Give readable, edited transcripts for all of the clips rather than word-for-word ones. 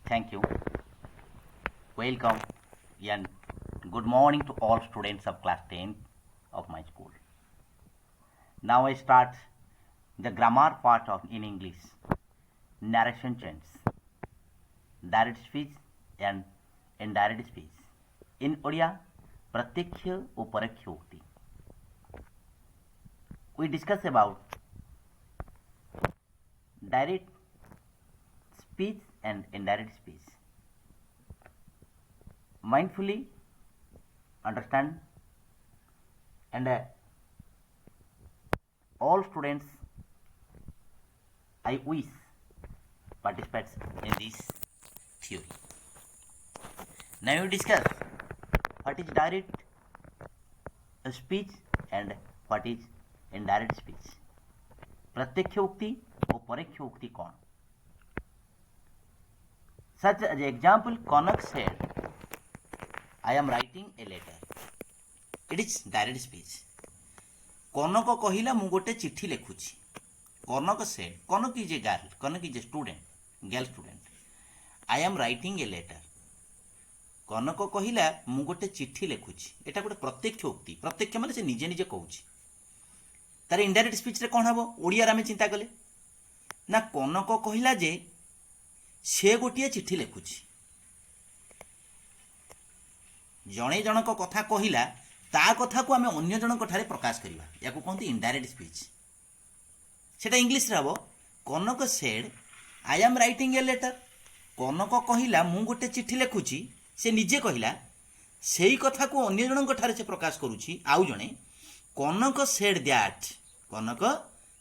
Thank you. Welcome and good morning to all students of class 10 of my school. Now I start the grammar part of in English. Narration change, direct speech and indirect speech. In Odia, प्रत्यक्ष व परोक्ष उक्ति. We discuss about direct speech and indirect speech. Mindfully understand and all students I wish participate in this theory. Now we discuss what is direct speech and what is indirect speech. प्रत्यक्ष उक्ति और परोक्ष उक्ति कौन? Such as example, Kanak said, I am writing a letter. It is direct speech. Kanak କହିଲା ମୁଁ ଗୋଟେ ଚିଠି ଲେଖୁଛି. Kanak said, Kanak is a girl, Kanak is a student, girl student. I am writing a letter. Kanak କହିଲା ମୁଁ ଗୋଟେ ଚିଠି ଲେଖୁଛି. ଏଟା ଗୋଟେ ପ୍ରତ୍ୟକ୍ଷ ଉକ୍ତି. ପ୍ରତ୍ୟକ୍ଷ ମାନେ ସେ ନିଜେ ନିଜେ କହୁଛି. ତାର ଇନଡାଇରେକ୍ଟ ସ୍ପିଚରେ କ'ଣ ହେବ? ଓଡ଼ିଆରେ ଆମେ ଚିନ୍ତା କଲେ ନା କନକ କହିଲା ଯେ ସେ ଗୋଟିଏ ଚିଠି ଲେଖୁଛି. ଜଣେ ଜଣଙ୍କ କଥା କହିଲା, ତା କଥାକୁ ଆମେ ଅନ୍ୟ ଜଣଙ୍କ ଠାରେ ପ୍ରକାଶ କରିବା. ୟାକୁ କହନ୍ତି ଇନଡାଇରେକ୍ଟ ସ୍ପିଚ. ସେଟା ଇଂଲିଶରେ ହେବ Kanak said I am writing a letter. Kanak କହିଲା ମୁଁ ଗୋଟେ ଚିଠି ଲେଖୁଛି. ସେ ନିଜେ କହିଲା, ସେଇ କଥାକୁ ଅନ୍ୟ ଜଣଙ୍କ ଠାରେ ସେ ପ୍ରକାଶ କରୁଛି. ଆଉ ଜଣେ Kanak said that. Kanak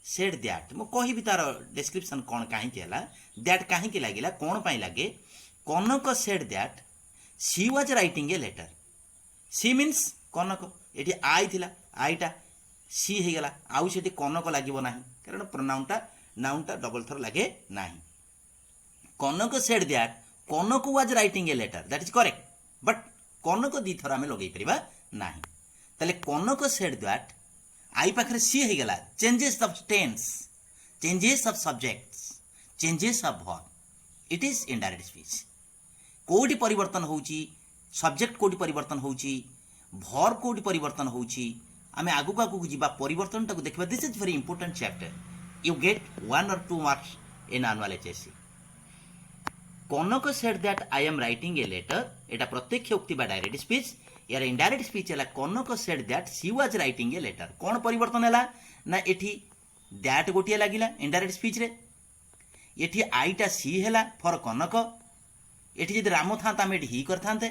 said that. ମୁଁ କହିବି ତାର ଡେସ୍କ୍ରିପସନ୍ କ'ଣ କାହିଁକି ହେଲା, ଦ୍ୟାଟ୍ କାହିଁକି ଲାଗିଲା, କ'ଣ ପାଇଁ ଲାଗେ. Kanak said that she was writing a letter. She means Kanak. ଏଠି ଆଇ ଥିଲା, ଆଇଟା ସି ହେଇଗଲା. ଆଉ ସେଠି କନକ ଲାଗିବ ନାହିଁ, କାରଣ ନାଉନଟା ଡବଲ ଥର ଲାଗେ ନାହିଁ. Kanak said that Kanak was writing a letter. That is correct. But Kanak ଦୁଇଥର ଆମେ ଲଗେଇ ପାରିବା ନାହିଁ. ତାହେଲେ କନକ ସେଡ୍ ଦ୍ୟାଟ୍ ଆଇ ପାଖରେ ସି ହେଇଗଲା. Changes of tense, changes of subjects, changes of verb. It is indirect speech. କେଉଁଠି ପରିବର୍ତ୍ତନ ହେଉଛି, ସବଜେକ୍ଟ କେଉଁଠି ପରିବର୍ତ୍ତନ ହେଉଛି, ଭର୍ବ କେଉଁଠି ପରିବର୍ତ୍ତନ ହେଉଛି, ଆମେ ଆଗକୁ ଆଗକୁ ଯିବା ପରିବର୍ତ୍ତନଟାକୁ ଦେଖିବା. This is very important chapter. You get 1 or 2 marks in annual HSC. Kanak said that I am writing a letter. ଏଇଟା ପ୍ରତ୍ୟକ୍ଷ ଉକ୍ତି ବା ଡାଇରେକ୍ଟ ସ୍ପିଚ୍. ୟାର ଇନଡାଇରେକ୍ଟ ସ୍ପିଚ୍ ହେଲା Kanak said that she was writing a letter. କ'ଣ ପରିବର୍ତ୍ତନ ହେଲା ନା ଏଠି ଦ୍ୟାଟ୍ ଗୋଟିଏ ଲାଗିଲା ଇନଡାଇରେକ୍ଟ ସ୍ପିଚ୍ରେ. ଏଠି ଆଇଟା ସି ହେଲା ଫର୍ କନକ. ଏଠି ଯଦି ରାମ ଥାନ୍ତା ଆମେ ଏଠି ହି କରିଥାନ୍ତେ.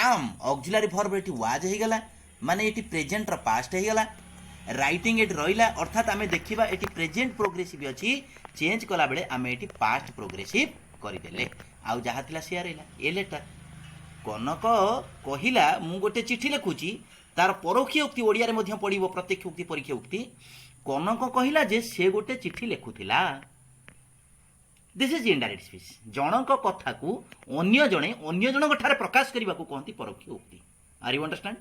ଆମ୍ ଅକ୍ସିଲାରୀ ଭର୍ବ ଏଠି ୱାଜ୍ ହେଇଗଲା, ମାନେ ଏଠି ପ୍ରେଜେଣ୍ଟର ପାଷ୍ଟ ହେଇଗଲା. ରାଇଟିଂ ଏଠି ରହିଲା, ଅର୍ଥାତ୍ ଆମେ ଦେଖିବା ଏଠି ପ୍ରେଜେଣ୍ଟ ପ୍ରୋଗ୍ରେସିଭ୍ ଅଛି. ଚେଞ୍ଜ କଲାବେଳେ ଆମେ ଏଠି ପାଷ୍ଟ ପ୍ରୋଗ୍ରେସିଭ୍ କରିଦେଲେ. ଆଉ ଯାହା ଥିଲା ସେୟା ରହିଲା. ଏ ଲେଟର. କନକ କହିଲା ମୁଁ ଗୋଟେ ଚିଠି ଲେଖୁଛି. ତାର ପରୋକ୍ଷ ଉକ୍ତି ଓଡ଼ିଆରେ ମଧ୍ୟ ପଡ଼ିବ, ପ୍ରତ୍ୟକ୍ଷ ଉକ୍ତି ପରୋକ୍ଷ ଉକ୍ତି. କନକ କହିଲା ଯେ ସେ ଗୋଟେ ଚିଠି ଲେଖୁଥିଲା. This is indirect speech. ଜଣଙ୍କ କଥାକୁ ଅନ୍ୟ ଜଣଙ୍କ ଠାରେ ପ୍ରକାଶ କରିବାକୁ କହନ୍ତି ପରୋକ୍ଷ ଉକ୍ତି. Are you understand?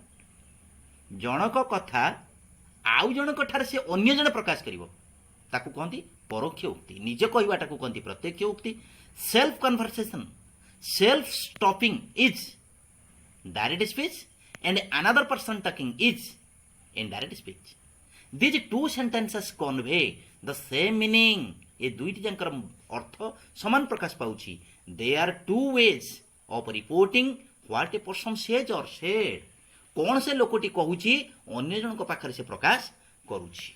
ଜଣଙ୍କ କଥା ଆଉ ଜଣଙ୍କ ଠାରେ ସେ ଅନ୍ୟ ଜଣେ ପ୍ରକାଶ କରିବ, ତାକୁ କହନ୍ତି ପରୋକ୍ଷ ଉକ୍ତି. ନିଜ କହିବାଟାକୁ କହନ୍ତି ପ୍ରତ୍ୟକ୍ଷ ଉକ୍ତି. Self conversation, self stopping is direct speech and another person talking is indirect speech. These two sentences convey the same meaning. ये दुईटी जानकर अर्थ समान प्रकाश पाउछि. They are two ways of reporting what a person says or said. कौन से लोकटी कहूछि अन्य जनक पाखरे से प्रकाश करूछि.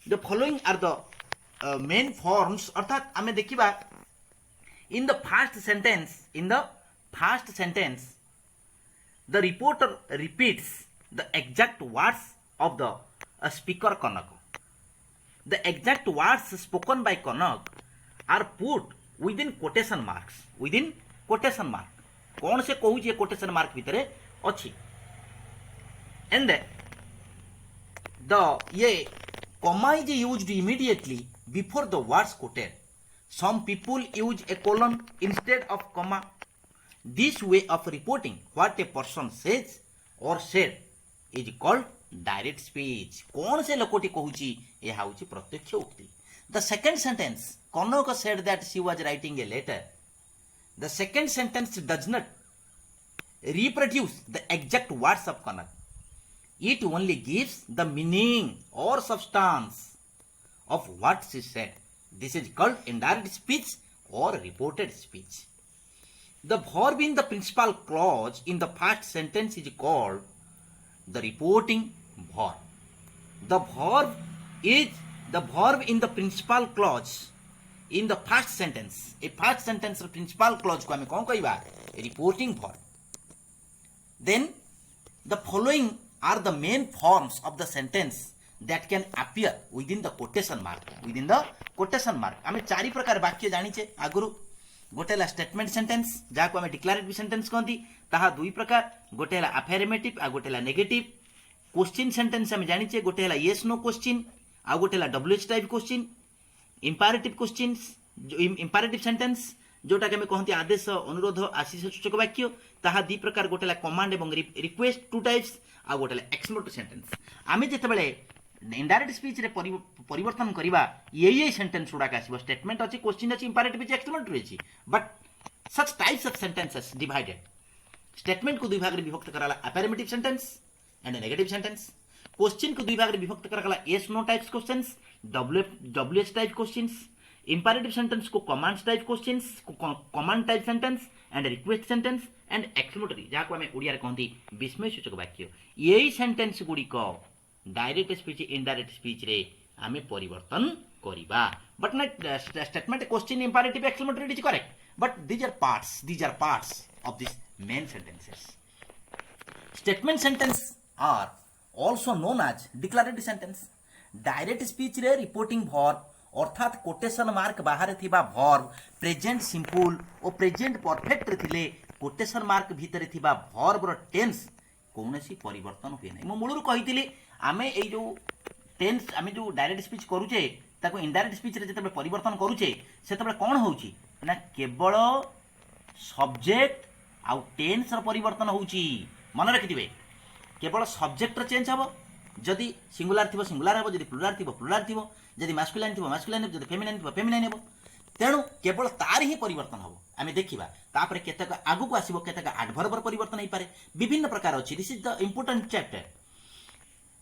The following are the main forms. अर्थात आमे देखिबा in the first sentence the reporter repeats the exact words of the speaker Kanak. The exact words spoken by Kanak are put within quotation marks. Within quotation mark. कौन से कहूँ जे quotation mark भितरे अच्छी. And the ये comma is used immediately before the words quoted. Some people use a colon instead of comma. This way of reporting what a person says or said is called direct speech. कौन से लोकटी कहूची यह होची प्रत्यक्ष उक्ति. The second sentence, Kanak said that she was writing a letter. The second sentence does not reproduce the exact words of Kanak. It only gives the meaning or substance of what she said. This is called indirect speech or reported speech. The verb in the principal clause in the first sentence is called the reporting verb. The verb in the principal clause in the first sentence. A first sentence principal clause को हमें कौन कहिबा? Reporting verb. Then the following are the main forms of the sentence that can appear within the quotation mark. Within the quotation mark. आमे चारि प्रकार वाक्य जानिचे आगुरु. गोटे ला statement sentence जाको आमे डिक्लेरेटिव सेंटेंस कहती ताहा दुई प्रकार. गोटे ला अफर्मेटिव आ गोटे ला नेगेटिव. क्वेश्चन सेंटेंस आमे जानिचे गोटे ला यस नो क्वेश्चन आ गोटे ला WH type question. Imperative questions imperative sentence जोटा के कहते आदेश अनुरोध आशीष सूचक वाक्य ताहा दी प्रकार गोटेला कमांड एवं रिक्वेस्ट टू टाइप्स आ गोटेला एक्सक्लेमेटरी सेंटेंस. आमे जेतेबेले इनडायरेक्ट स्पीच रे परिवर्तन करबा ये सेंटेंस गुडा आसीबो. स्टेटमेंट अछि, क्वेश्चन अछि, इंपेरेटिव अछि, एक्सक्लेमेटरी अछि. But such types of sentences divided. Statement को दुई भाग रे विभक्त कराला affirmative sentence and negative sentence. Question को दुई भाग रे विभक्त कराला yes no types questions, WH type questions. Imperative sentence को command type questions, command type sentence and request sentence and exclamatory जाको हमें ओडिया रे कहंती विस्मय सूचक वाक्य. यही सेंटेंस गुडी को डायरेक्ट स्पीच इनडायरेक्ट स्पीच रे हमें परिवर्तन करिबा. But not statement question imperative exclamatory is correct, but these are parts of this main sentences. Statement sentence are also known as declarative sentence. Direct speech रे reporting verb अर्थात quotation mark बाहर थिबा verb present simple और present perfect रे थिले quotation mark भीतर थिबा verb रो tense कोनोसी परिवर्तन हुए नै. मो मूलरु कहितली आमे ए जो टेंस आमे जो डायरेक्ट स्पीच करूचे ताको इनडायरेक्ट स्पीच रे जते परिवर्तन करूचे सेते कोन होउची ना केवल सब्जेक्ट आ टेंस रो परिवर्तन होउची. मन रखिथिबे केवल सब्जेक्ट रो चेंज हबो. जदि सिंगुलार थिबो सिंगुलार हबो, जदि प्लुराल थिबो प्लुराल थिबो, जदि मास्कुलाइन थिबो मास्कुलाइन हबो, जदि फेमिनाइन थिबो फेमिनाइन हबो. तेणु केवल तार ही परिवर्तन हबो. आमे देखिबा तापरे केतक आगु को आसीबो केतक एडवर्ब रो परिवर्तन हे पारे. विभिन्न प्रकार अछि. This is the important chapter.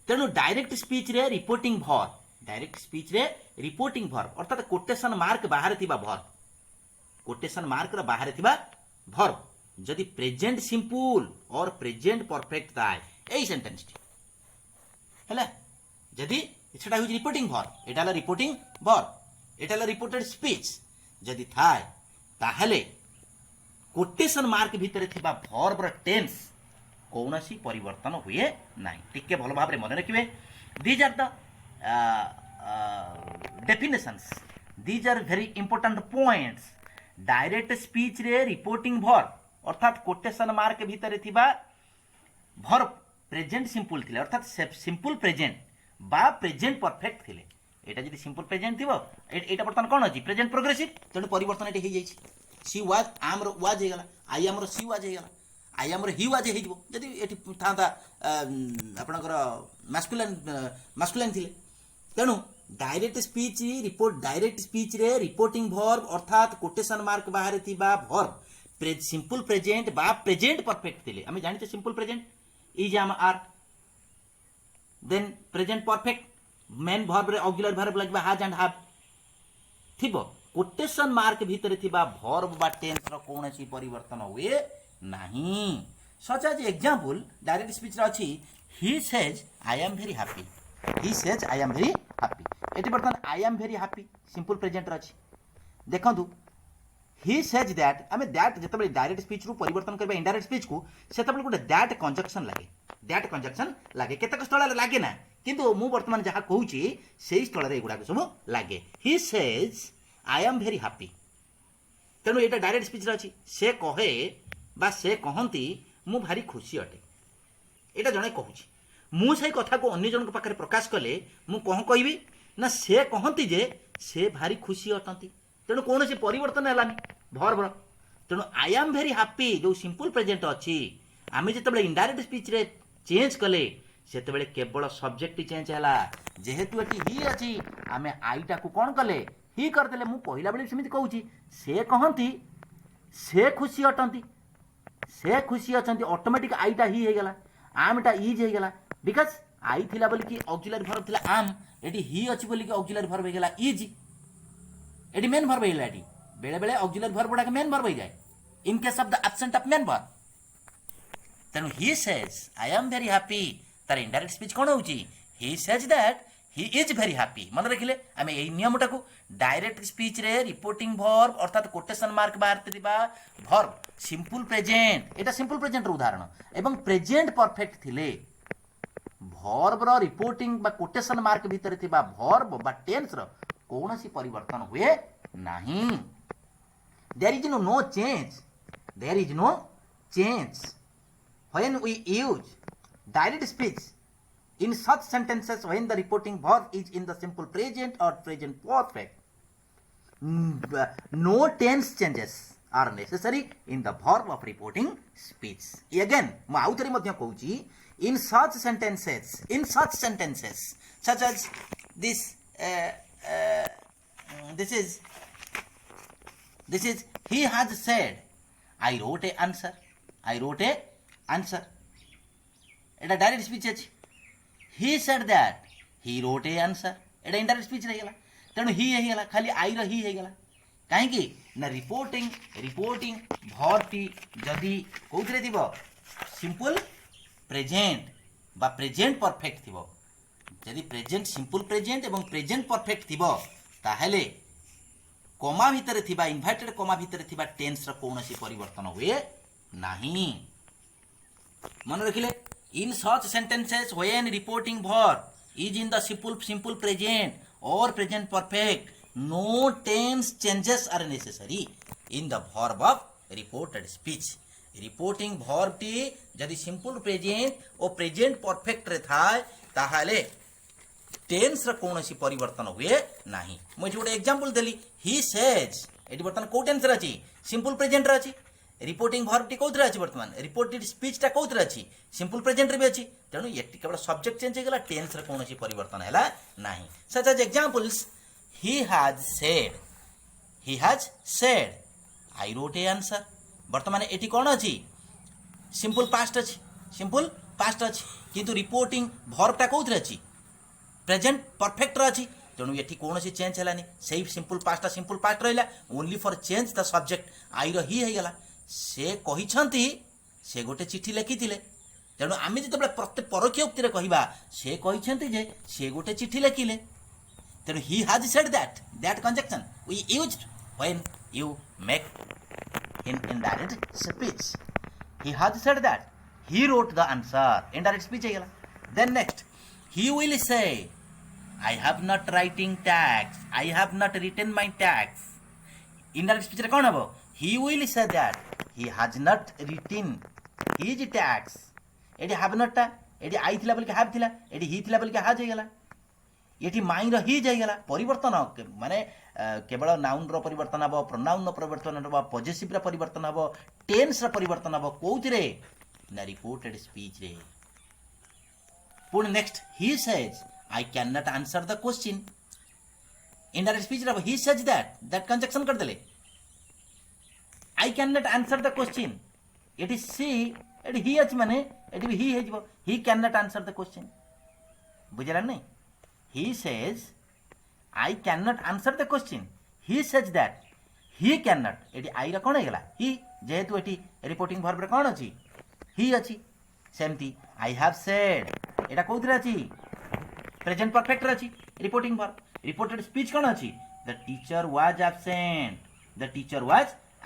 तेणु डायरेक्ट स्पीच रे रिपोर्टिंग वर्ब, डायरेक्ट स्पीच रे रिपोर्टिंग वर्ब अर्थात कोटेशन मार्क बाहर थिबा वर्ब, कोटेशन मार्क रो बाहर थिबा वर्ब जदि प्रेजेंट सिंपल और प्रेजेंट परफेक्ट थाए एई सेंटेंस हैला. जदि सेटा होज रिपोर्टिंग वर्ब, एटा ला रिपोर्टिंग वर्ब, एटा ला रिपोर्टेड स्पीच जदि थाए ताहले कोटेशन मार्क भीतर थिबा वर्ब रो टेंस कोनोसी परिवर्तन हुए नाही. टिके भलो भाबरे मन रखिबे. These are the definitions. These are very important points. Direct speech रे रिपोर्टिंग वर्ब अर्थात कोटेशन मार्क भीतर थिबा वर्ब प्रेजेंट सिंपल थिले अर्थात सिंपल प्रेजेंट बा प्रेजेंट परफेक्ट थिले. एटा जदि सिंपल प्रेजेंट थिबो एटा बर्तन कोन अछि प्रेजेंट प्रोग्रेसिव. तेनु परिवर्तन एटे हे जाइछि. सी वाज आम रो वाज हे गला, आई आम रो सी वाज हे गला, आई आम रो ही वाज हे जिवो. जदि एटी थांता आपनकर मास्कुलाइन थिले. तेनु डायरेक्ट स्पीच डायरेक्ट स्पीच रे रिपोर्टिंग वर्ब अर्थात कोटेशन मार्क बाहर थिबा वर्ब सिंपल प्रेजेंट बा प्रेजेंट परफेक्ट थिले. आमे जानिछे simple present is am are, then present perfect main verb रे ऑक्सिलरी वर्ब लागबा हैज एंड हैव थिबो. कोटेशन मार्क भीतर थिबा वर्ब बा टेंस रो कोनोसी परिवर्तन हुए नाही. Such as example direct speech रे अछि he says I am very happy. He says I am very happy. एटी बर्तन I am very happy simple present रे अछि. देखंतु ही सेज दैट आमे दैट जतबे डायरेक्ट स्पीच रु परिवर्तन करबा इनडायरेक्ट स्पीच को सेतबे गोटे दैट कंजक्शन लागे. दैट कंजक्शन लागे केतक स्थल लागे ना, किंतु मु वर्तमान जहा कहूची सेही स्थल रे एगुडा सब लागे. ही says I am very happy. तेणु एटा डायरेक्ट स्पीच रे अछि. से कहे बा से कहंती मु भारी खुशी अटे. एटा जणे कहूची मु सेही कथा को अन्य जन को पाखरे प्रकाश कले मु कह कहबी ना से कहंती जे से भारी खुशी अटंती. तेणु कौन से परिवर्तन है वर्ब. तेणु आई एम वेरी हैप्पी जो सिंपल प्रेजेंट अच्छी आम जो इनडायरेक्ट स्पीच रे चेंज कले से केवल सब्जेक्ट चेंज है. जेहेतु ये ही अच्छी आम आईटा को कौन कले ही करदे. मुझे कहला बेले सेमती कहूँ से कहती से खुशी अटंती से खुशी अछंती ऑटोमेटिक आईटा ही हेगला आमटा इज हेगला बिकज आई थिला बोली कि ऑक्सिलरी वर्ब थिला आम एटी ही अछि बोली कि ऑक्सिलरी वर्ब हेगला इज एटी मेन वर्ब हेगला एटी बेले बेले ऑक्सिलरी वर्ब गुडा मेन वर्ब हो जाए in case of the absent of main verb तेणु he says I am very happy तार इनडायरेक्ट स्पीच कौन होची he says that he is very happy मन रखिले आम यही नियमटा को डायरेक्ट स्पीच रे रिपोर्टिंग वर्ब अर्थात कोटेशन मार्क बाहर वर्ब सिंपल प्रेजेंट एटा सिंपल प्रेजेंट रो उदाहरण एवं प्रेजेंट परफेक्ट थिले वर्ब रो रिपोर्टिंग बा कोटेशन मार्क भीतर थिबा वर्ब बा टेंस रो कोनोसी परिवर्तन हुए नहीं there is no change there is no change when we use direct speech in such sentences when the reporting verb is in the simple present or present perfect no tense changes are necessary in the verb of reporting speech again मैं आउथरे मध्य कहूची in such sentences such as this this is he has said I wrote a answer Etah direct speech अछि he said that he wrote a answer Etah indirect speech रही गला तेणु ही हे गला खाली आई रो ही हे गला काहे कि ना रिपोर्टिंग भर्ती जदी कोथरे दिबो सिंपल प्रेजेंट बा प्रेजेंट परफेक्ट थिबो जदी प्रेजेंट सिंपल प्रेजेंट एवं प्रेजेंट परफेक्ट थिबो ताहेले कोमा भितर थिबा इन्वर्टेड कोमा भितर थिबा टेंस रो कोनोसी परिवर्तन हुए नाही मन रखिले in such sentences when reporting verb is in the simple present or present perfect no tense changes are necessary in the verb of reported speech reporting verb T जदि simple present और present perfect रे थाए ताहाले tense र कोनोसी परिवर्तन हुए नाही मु गोटे example Delhi he says eighty बर्तमान को टेंस रे अछि सिंपल प्रेजेंट रे अछि रिपोर्टिंग वर्ब टी कोथरे अछि वर्तमान रिपोर्टेड स्पीच टा कोथरे अछि सिंपल प्रेजेंट रे भी अछि तेणु एटी केवल सब्जेक्ट चेंज हेगला टेंस रे कोनोसी परिवर्तन हैला नाही such as examples he has said I wrote a answer वर्तमान एटी कौन अछि सिंपल पास्ट अछि किंतु रिपोर्टिंग वर्ब टा कोथरे अछि प्रेजेंट परफेक्ट अछि तेणु एटी कोनोसी चेंज हैलानी सेही सिंपल पास्ट रहला only for change the subject I रो ही हेगला से कहिछंती से गोटे चिट्ठी लिखिथिले तेणु आमे जतबे प्रत्येक परोक्ष उक्ति रे कहिबा से कहिछंती जे से गोटे चिट्ठी लिखिले तेणु he has said that conjunction we used when you make in indirect speech he has said that he wrote the answer indirect speech हेगला then next he will say I have not writing tax I have not written my tax indirect speech रे कोन हबो he will say that he has not written his tax एडी have not ता एडी I थिला बोल के have थिला AD he थिला बोल के has हेगला ये माई रही जाइगला परिवर्तन माने केवल नाउन रो परिवर्तन हबो प्रोनाउन रो परिवर्तन हबो पॉजिटिव रो परिवर्तन हबो टेंस रो परिवर्तन हबो कोउथिरे ना रिपोर्टेड स्पीच रे पुन next he says I can not answer the question indirect speech रे ही सेज दैट कंजक्शन कर देले I can not answer the question it is सी एडी ही अछि माने एडी ही हेजबो he can not answer the question बुझला नहीं he says I cannot answer the question he says that he cannot एटी आई रा कोन हेगला he जेहेतु एटी रिपोर्टिंग वर्ब रे कोन अछि he अछि सेमती I have said एटा कोथरे अछि प्रेजेंट परफेक्ट रे अछि रिपोर्टिंग वर्ब रिपोर्टेड स्पीच कोन अछि the teacher was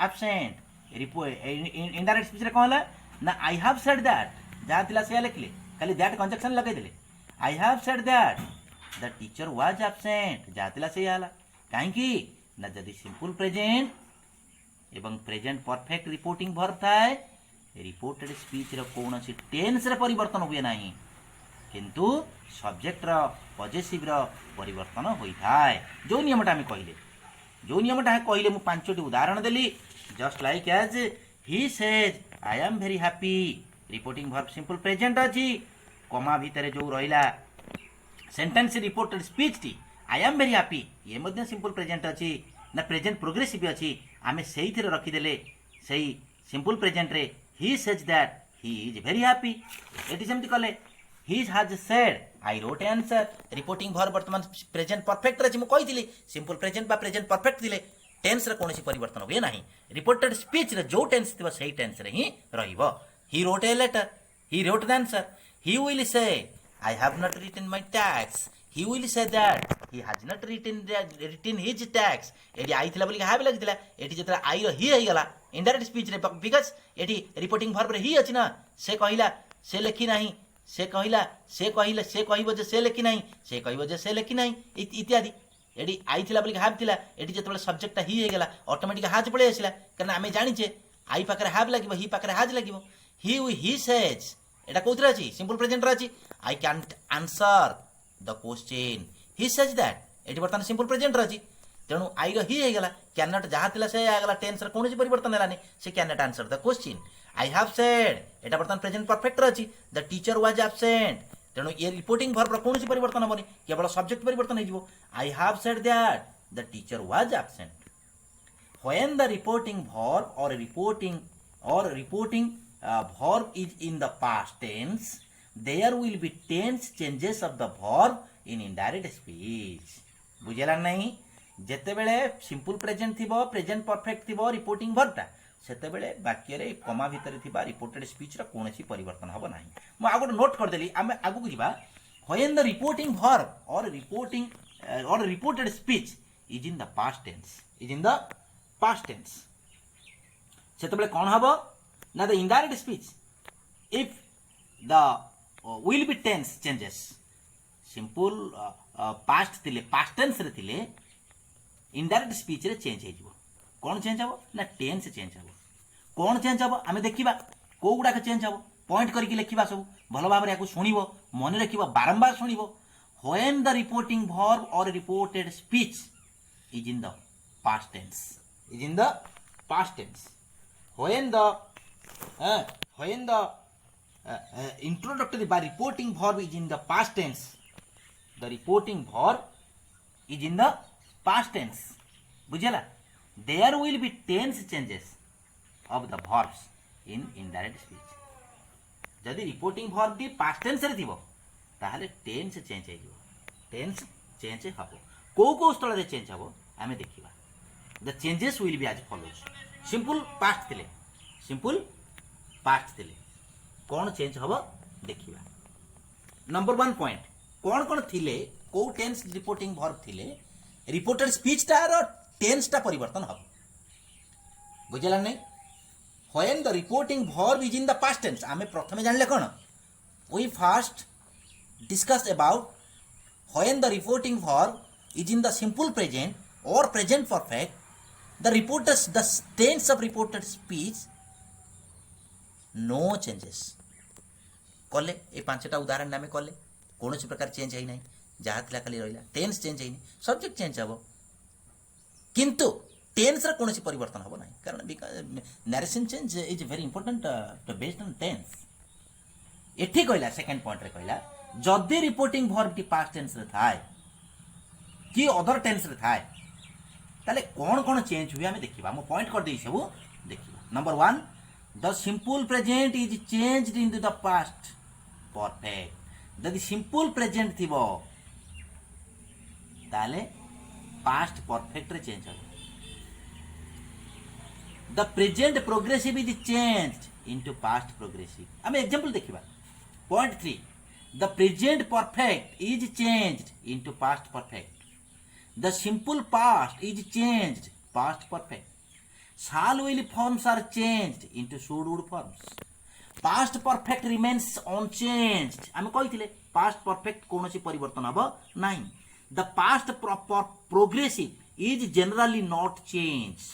absent indirect speech रे कोन हला ना I have said that जा दिला से लिखले खाली दैट कंजक्शन लगाइ देले I have said that the teacher was absent जातिला से आला काहे कि ना जदी सिंपल प्रेजेंट एवं प्रेजेंट परफेक्ट रिपोर्टिंग वर्ब थाए रिपोर्टेड स्पीच रो कोनोसी टेंस रे परिवर्तन हुए नाही किंतु सब्जेक्ट रो पॉजिटिव रो परिवर्तन होई थाए जो नियमटा हम कहले मु पांचटी उदाहरण देली just like as he says I am very happy reporting verb simple present अछि कोमा भीतर जो रहिला सेंटेंस रिपोर्टेड स्पीच टी आई एम वेरी हैप्पी ये मध्य सिंपल प्रेजेंट अछि ना प्रेजेंट प्रोग्रेसिव अछि आमे सेही थिरे रखि देले सही सिंपल प्रेजेंट रे he says that he is very happy eighty सेमती कले he has said I wrote answer reporting भर वर्तमान प्रेजेंट परफेक्ट रे मु कहितली सिंपल प्रेजेंट बा प्रेजेंट परफेक्ट दिले टेंस रे कोनोसी परिवर्तन होय नाही रिपोर्टेड स्पीच रे जो टेंस थिबो सेही टेंस रे ही रहिबो he wrote a letter he wrote the answer he will say I have not written my tax he will say that he has not written his tax एटी I थिला बोली have लागितला एटी जेतरा आई रो ही हेई गला indirect speech रे because eighty reporting verb रे ही अछि ना से कहिला से लेखि नाही से कहिला से कहिबो जे से लेखि नाही से कहिबो जे से लेखि नाही इत्यादि एटी आई थिला बोली have थिला एटी जेतबे सब्जेक्ट ही हेई गला ऑटोमेटिक has पळे आसिला कारण आमे जानि छे आई पाकरे have लागिबो he पाकरे has लागिबो he says एटा कोथरा अछि सिंपल प्रेजेंट रा अछि I can't answer the question he says that eighty बर्तमान सिंपल प्रेजेंट रही तेणु आई रो ही हे गला कैन नॉट जहा थिला से आगला टेंस रे कोनोसी परिवर्तन हलानी से can not answer the question I have said एटा बर्तमान प्रेजेंट परफेक्ट रही द टीचर वाज एब्सेंट तेणु ये रिपोर्टिंग वर्ब रो कोनोसी परिवर्तन होबनी केवल सब्जेक्ट परिवर्तन हे जिवो I have said that the teacher was absent when the reporting verb और reporting verb is in the past tense there will be tense changes of the verb in indirect speech बुझेला नहीं जेते बेले simple present थिबो present perfect थिबो reporting verb ता सेते बेले वाक्य रे कमा भितर थिबा रिपोर्टेड स्पीच रा कोनोसी परिवर्तन हबो नाही मु आगो नोट कर देली आमे आगु को जिबा when the reporting verb or reported speech is in the past tense सेते बेले कोन हबो ना the indirect speech if the will be tense changes simple past थिले past tense रे थिले indirect speech रे चेंज हे जिवो कोन चेंज हबो ना टेंस चेंज हबो कोन चेंज हबो आमे देखिबा को गुडा के चेंज हबो पॉइंट करके लिखिबा सब भलो भाबरे याकू सुनिबो मन रखिबो बारंबार सुनिबो when the reporting verb or reported speech is in the past tense when the introductory by reporting verb is in the past tense the reporting verb is in the past tense बुझला there will be tense changes of the verbs in indirect speech जदि reporting verb T past tense रे थिबो ताहाले tense change हे जिवो tense change हबो को स्थल रे change हबो आमे देखिबा the changes will be as follows simple past थिले कौन चेंज हम देखिबा नंबर 1 पॉइंट कौन थिले को टेंस रिपोर्टिंग वर्ब थिले रिपोर्टेड स्पीच तार टेंस ता परिवर्तन हम बुझला नहीं when the reporting verb is in the past tense आमे प्रथमे जानले कोन we first discussed about when the reporting verb is in the simple present or present perfect the tense of reported speech no changes कले ए पांचटा उदाहरण नामे कले कौन प्रकार change है नहीं जहाँ थिला खाली रहिला टेंस चेंज है सब्जेक्ट चेंज हबो किंतु टेंस रे कौन परिवर्तन हबो नहीं कारण because narration change is very important to based on tense एठी कहला सेकंड पॉइंट रे कहला जदि रिपोर्टिंग वर्ब टी पास्ट टेंस रे थाए कि अदर टेंस रे थाए ताले कौन चेंज हुए हमें देखिबा मो पॉइंट कर देई सब देखिबा number 1 the simple present is changed into the past perfect जदि simple present थिबो ताले past perfect रे चेंज हो the present progressive is changed into past progressive हम एग्जांपल देखिबा point 3 the present perfect is changed into past perfect the simple past is changed past perfect shall will forms are changed into should would forms past perfect remains unchanged आमे कहिथिले past perfect कोनोसी परिवर्तन हबो नाही the past progressive is generally not changed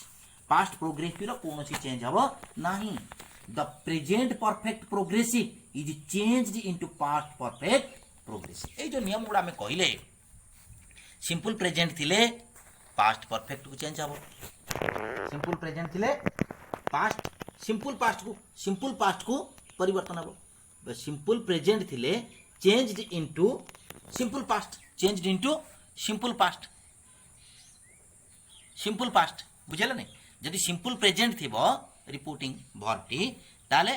past progressive रो कोनोसी change हबो नाही the present perfect progressive is changed into past perfect progressive ए जो नियम गुडा आमे कहिले सिंपल प्रेजेंट थिले past perfect को चेंज हबो सिंपल प्रेजेंट थिले पास्ट सिंपल पास्ट को परिवर्तन हबो सिंपल प्रेजेंट थिले चेंज्ड इनटू सिंपल पास्ट बुझला नहीं जदि सिंपल प्रेजेंट थिबो रिपोर्टिंग वर्ब टी ताले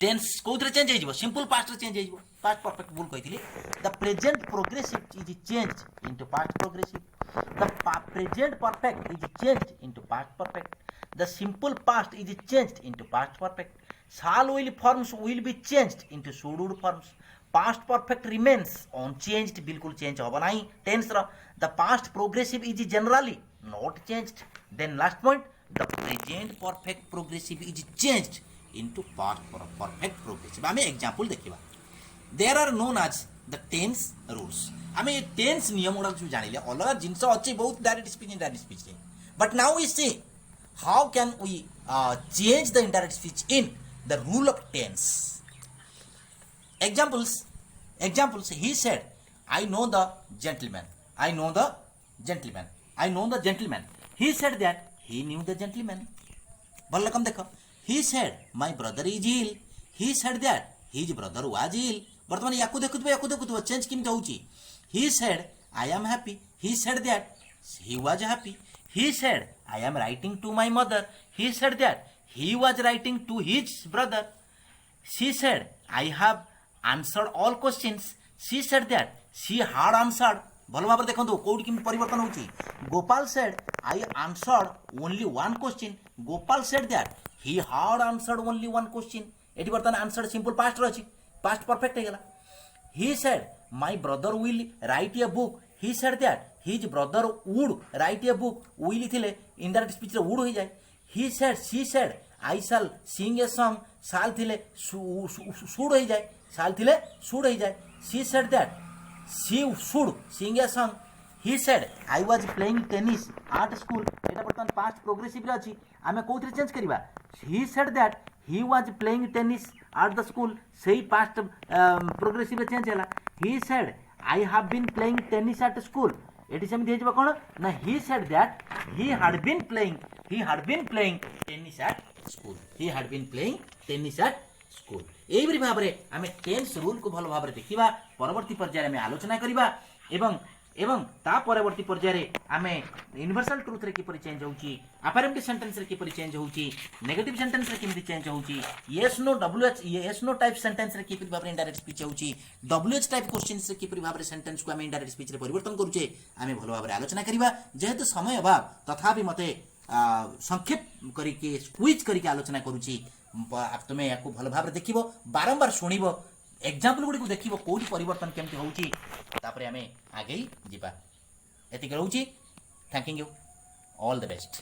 टेंस कोथरे चेंज हो जिवो सिंपल पास्ट रे चेंज हो जिवो पास्ट परफेक्ट भूल कहितली the present progressive is changed into past progressive the present perfect is changed into past perfect the simple past is changed into past perfect shall will forms will be changed into should would forms past perfect remains unchanged बिल्कुल change होबो नाही tense रो the past progressive is generally not changed then last point the present perfect progressive is changed into past perfect progressive आमे example देखिबा there are known as the tense rules आमे tense नियम गुडा जो जानिले अलग जिंस अछि बहुत direct speech indirect speech but now we see how can we change the indirect speech in the rule of tense. Examples. He said, I know the gentleman. I know the gentleman. I know the gentleman. He said that he knew the gentleman. ଭଲ ରକମ ଦେଖ. He said, my brother is ill. He said that his brother was ill. ବର୍ତ୍ତମାନ ୟାକୁ ଦେଖୁଥିବ change କେମିତି ହେଉଛି. He said, I am happy. He said that he was happy. He said, I am writing to my mother. He said that he was writing to his brother. She said, I have answered all questions. She said that she had answered. ଭଲ ଭାବରେ ଦେଖନ୍ତୁ କୋଉଠି କେମିତି ପରିବର୍ତ୍ତନ ହେଉଛି. Gopal said, I answered only one question. Gopal said that he had answered only one question. ଏଠି ବର୍ତ୍ତମାନ answered simple past ର ଅଛି. past perfect ହେଇଗଲା. He said, my brother will write a book. He said that his brother would write a book. will ଥିଲେ indirect speech ରେ would ହୋଇଯାଏ. He said, she said, I shall sing a song. shall ଥିଲେ should ହୋଇଯାଏ. shall ଥିଲେ should ହୋଇଯାଏ. She said that she should sing a song. He said, I was playing tennis at school. এটা বর্তমান past progressive রে ଅଛି. ଆମେ কোଉଥିରେ change କରିବା? He said that he was playing tennis at the school. ସେଇ past progressive ରେ change ହେଲା. He said, I have been playing tennis at school. ଏଠି ସେମିତି ହେଇଯିବ କ'ଣ ନା he said that he had been playing tennis at school. He had been playing tennis at school. ଏଇଭଳି ଭାବରେ ଆମେ ଟେନ୍ସ ରୁଲକୁ ଭଲ ଭାବରେ ଦେଖିବା ପରବର୍ତ୍ତୀ ପର୍ଯ୍ୟାୟରେ ଆମେ ଆଲୋଚନା କରିବା ଏବଂ ତା ପରବର୍ତ୍ତୀ ପର୍ଯ୍ୟାୟରେ ଆମେ ୟୁନିଭର୍ସାଲ ଟ୍ରୁଥରେ କିପରି ଚେଞ୍ଜ ହେଉଛି ଆଫର୍ମେଟିଭ ସେଣ୍ଟେନ୍ସରେ କିପରି ଚେଞ୍ଜ ହେଉଛି ନେଗେଟିଭ ସେଣ୍ଟେନ୍ସରେ କେମିତି ଚେଞ୍ଜ ହେଉଛି ୟେସ୍ ନୋ ଟାଇପ୍ ସେଣ୍ଟେନ୍ସରେ କିପରି ଭାବରେ ଇନଡାଇରେକ୍ଟ ସ୍ପିଚ୍ ହେଉଛି WH ଟାଇପ୍ କ୍ୱେଶ୍ଚିନ୍ସରେ କିପରି ଭାବରେ ସେଣ୍ଟେନ୍ସକୁ ଆମେ ଇନଡାଇରେକ୍ଟ ସ୍ପିଚ୍ରେ ପରିବର୍ତ୍ତନ କରୁଛେ ଆମେ ଭଲ ଭାବରେ ଆଲୋଚନା କରିବା ଯେହେତୁ ସମୟ ଅଭାବ ତଥାପି ମୋତେ ସଂକ୍ଷେପ କରିକି ସ୍କୁଇଜ୍ କରିକି ଆଲୋଚନା କରୁଛି ତୁମେ ୟାକୁ ଭଲ ଭାବରେ ଦେଖିବ ବାରମ୍ବାର ଶୁଣିବ एग्जाम्पल गुड़ी को देखिए कौटी परिवर्तन केमती होउची तापरे आमे आगे ही जीवा एतिक रहउची thank you all the best.